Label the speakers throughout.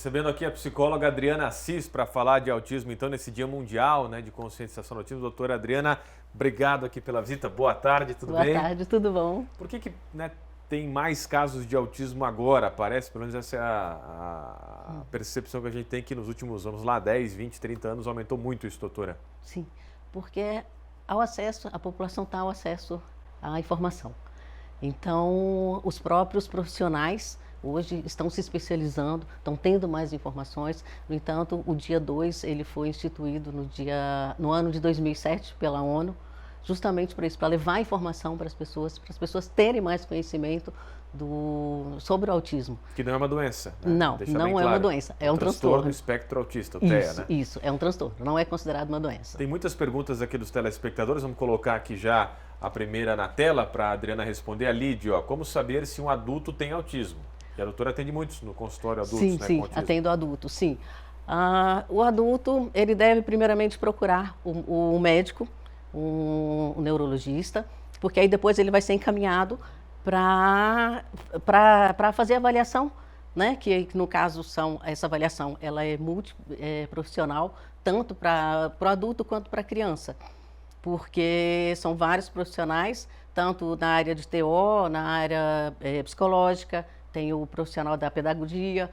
Speaker 1: Recebendo aqui a psicóloga Adriana Assis para falar de autismo, então, nesse Dia Mundial, né, de Conscientização do Autismo. Doutora Adriana, obrigado aqui pela visita. Boa tarde, tudo bem?
Speaker 2: Boa tarde, tudo bom?
Speaker 1: Por que, né, tem mais casos de autismo agora? Parece, pelo menos essa é a percepção que a gente tem que nos últimos, vamos lá, 10, 20, 30 anos aumentou muito isso, doutora.
Speaker 2: Sim, porque a população está ao acesso à informação. Então, os próprios profissionais hoje estão se especializando, estão tendo mais informações. No entanto, o dia 2 ele foi instituído no ano de 2007 pela ONU, justamente para isso, para levar informação para as pessoas terem mais conhecimento sobre o autismo.
Speaker 1: Que não é uma doença, né?
Speaker 2: Não,
Speaker 1: Deixar
Speaker 2: não
Speaker 1: bem
Speaker 2: é
Speaker 1: claro.
Speaker 2: uma doença, é um transtorno.
Speaker 1: Transtorno espectro autista, o TEA, né?
Speaker 2: Isso, é um transtorno, não é considerado uma doença.
Speaker 1: Tem muitas perguntas aqui dos telespectadores, vamos colocar aqui já a primeira na tela para a Adriana responder. A Lídia, como saber se um adulto tem autismo? E a doutora atende muitos no consultório adultos,
Speaker 2: sim,
Speaker 1: né?
Speaker 2: Sim,
Speaker 1: com autismo.
Speaker 2: atendo adulto, sim. O adulto, ele deve primeiramente procurar o médico, um neurologista, porque aí depois ele vai ser encaminhado para fazer a avaliação, né? Que no caso essa avaliação ela é multiprofissional, tanto para o adulto quanto para a criança, porque são vários profissionais, tanto na área de TO, na área psicológica, tem o profissional da pedagogia,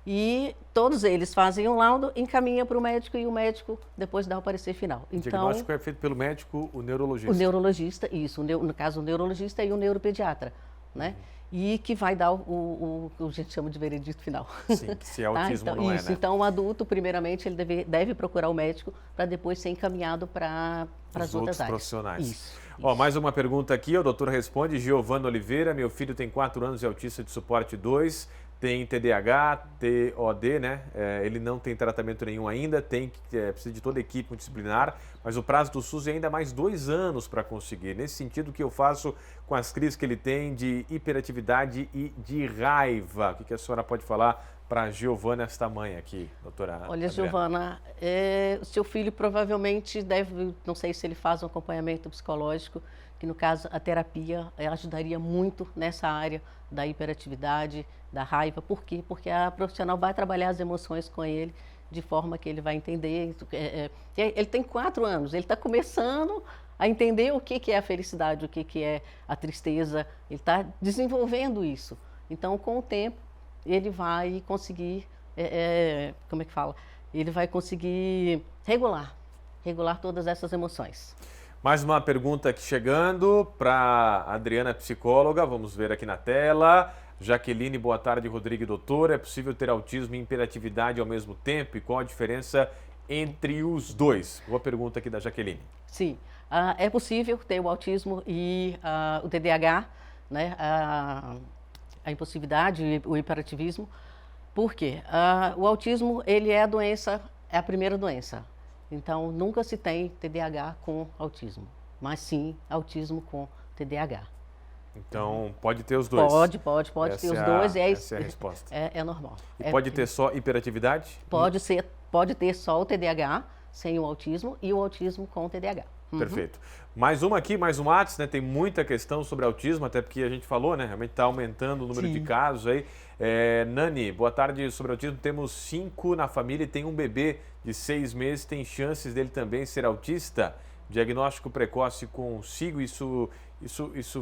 Speaker 2: e todos eles fazem um laudo, encaminham para o médico e o médico depois dá o parecer final.
Speaker 1: O diagnóstico é feito pelo médico, o neurologista.
Speaker 2: O neurologista, isso, no caso o neurologista e o neuropediatra, né? E que vai dar o que a gente chama de veredito final.
Speaker 1: Sim, que se é autismo
Speaker 2: tá? Então,
Speaker 1: não
Speaker 2: isso,
Speaker 1: é, né?
Speaker 2: Então o adulto, primeiramente, ele deve procurar o médico para depois ser encaminhado para as outras áreas.
Speaker 1: Profissionais.
Speaker 2: Isso.
Speaker 1: Ó, mais uma pergunta aqui, o doutor responde, Giovana Oliveira, meu filho tem 4 anos e autista de suporte 2, tem TDAH, TOD, né? Ele não tem tratamento nenhum ainda, precisa de toda a equipe multidisciplinar, mas o prazo do SUS é ainda mais 2 anos para conseguir. Nesse sentido, o que eu faço com as crises que ele tem de hiperatividade e de raiva? O que a senhora pode falar para a Giovana, esta mãe aqui, doutora?
Speaker 2: Olha, Giovana, seu filho provavelmente deve, não sei se ele faz um acompanhamento psicológico, que no caso a terapia ajudaria muito nessa área da hiperatividade, da raiva. Por quê? Porque a profissional vai trabalhar as emoções com ele de forma que ele vai entender. Ele tem 4 anos, ele está começando a entender o que é a felicidade, o que é a tristeza, ele está desenvolvendo isso. Então, com o tempo, ele vai conseguir, como é que fala? Ele vai conseguir regular todas essas emoções.
Speaker 1: Mais uma pergunta aqui chegando para a Adriana, psicóloga, vamos ver aqui na tela. Jaqueline, boa tarde, Rodrigo e doutor. É possível ter autismo e hiperatividade ao mesmo tempo? E qual a diferença entre os dois? Boa pergunta aqui da Jaqueline.
Speaker 2: Sim, é possível ter o autismo e o TDAH, né? A impulsividade, o hiperativismo. Por quê? O autismo, ele é a primeira doença. Então, nunca se tem TDAH com autismo, mas sim autismo com TDAH.
Speaker 1: Então, pode ter os dois?
Speaker 2: Pode ter os dois.
Speaker 1: Essa é a resposta.
Speaker 2: É normal.
Speaker 1: E pode ter só hiperatividade?
Speaker 2: Pode ter só o TDAH sem o autismo e o autismo com o TDAH.
Speaker 1: Perfeito. Mais uma aqui, mais um WhatsApp, né? Tem muita questão sobre autismo, até porque a gente falou, né? Realmente está aumentando o número de casos aí. Nani, boa tarde. Sobre autismo, temos 5 na família e tem um bebê de 6 meses. Tem chances dele também ser autista? Diagnóstico precoce consigo, isso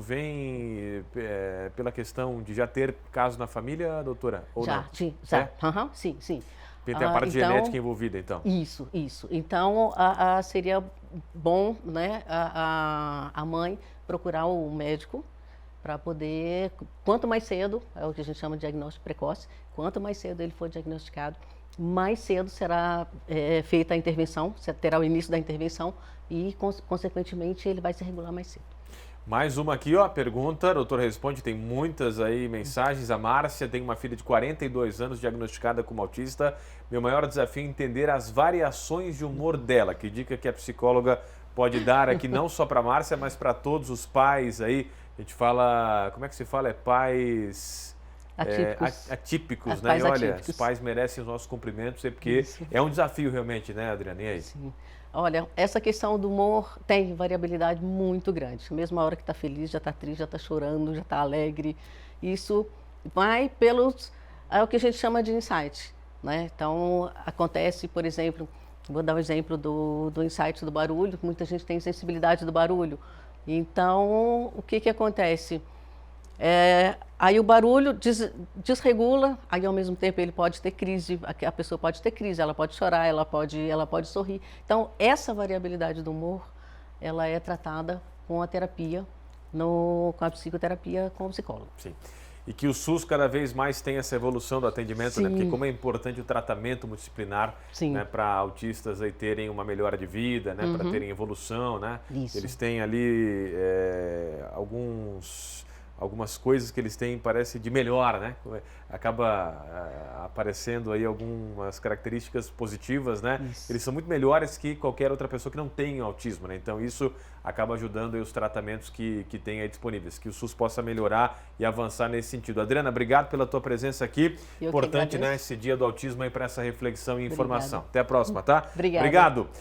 Speaker 1: vem pela questão de já ter casos na família, doutora? Ou
Speaker 2: já,
Speaker 1: não?
Speaker 2: sim, sim.
Speaker 1: Tem a parte genética envolvida, então.
Speaker 2: Isso. Então, seria bom, né, a mãe procurar o médico para poder, quanto mais cedo, é o que a gente chama de diagnóstico precoce, quanto mais cedo ele for diagnosticado, mais cedo será feita a intervenção, terá o início da intervenção e, consequentemente, ele vai se regular mais cedo.
Speaker 1: Mais uma aqui, ó, pergunta, doutor responde, tem muitas aí mensagens. A Márcia tem uma filha de 42 anos diagnosticada como autista. Meu maior desafio é entender as variações de humor dela. Que dica que a psicóloga pode dar aqui, não só para a Márcia, mas para todos os pais aí. A gente fala, como é que se fala? Pais... atípicos, né?
Speaker 2: Pais
Speaker 1: E olha,
Speaker 2: atípicos.
Speaker 1: os pais merecem os nossos cumprimentos, porque é um desafio realmente, né, Adriana? E aí?
Speaker 2: Sim. Olha, essa questão do humor tem variabilidade muito grande. Mesmo a hora que está feliz, já está triste, já está chorando, já está alegre. Isso vai é o que a gente chama de insight, né? Então, acontece, por exemplo, vou dar um exemplo do insight do barulho, muita gente tem sensibilidade do barulho. Então, o que acontece? Aí o barulho desregula, aí ao mesmo tempo ele pode ter crise, a pessoa pode ter crise, ela pode chorar, ela pode sorrir. Então, essa variabilidade do humor, ela é tratada com a terapia, com a psicoterapia com o psicólogo.
Speaker 1: Sim. E que o SUS cada vez mais tem essa evolução do atendimento, né? Porque como é importante o tratamento multidisciplinar, né? Para autistas aí terem uma melhora de vida, né? Para terem evolução, né?
Speaker 2: Isso.
Speaker 1: Eles têm ali algumas coisas que eles têm, parece, de melhor, né? Acaba aparecendo aí algumas características positivas, né?
Speaker 2: Isso.
Speaker 1: Eles são muito melhores que qualquer outra pessoa que não tem autismo, né? Então isso acaba ajudando aí os tratamentos que tem aí disponíveis, que o SUS possa melhorar e avançar nesse sentido. Adriana, obrigado pela tua presença aqui. Importante, né, esse dia do autismo aí para essa reflexão e informação. Até a próxima, tá?
Speaker 2: Obrigada.
Speaker 1: Obrigado.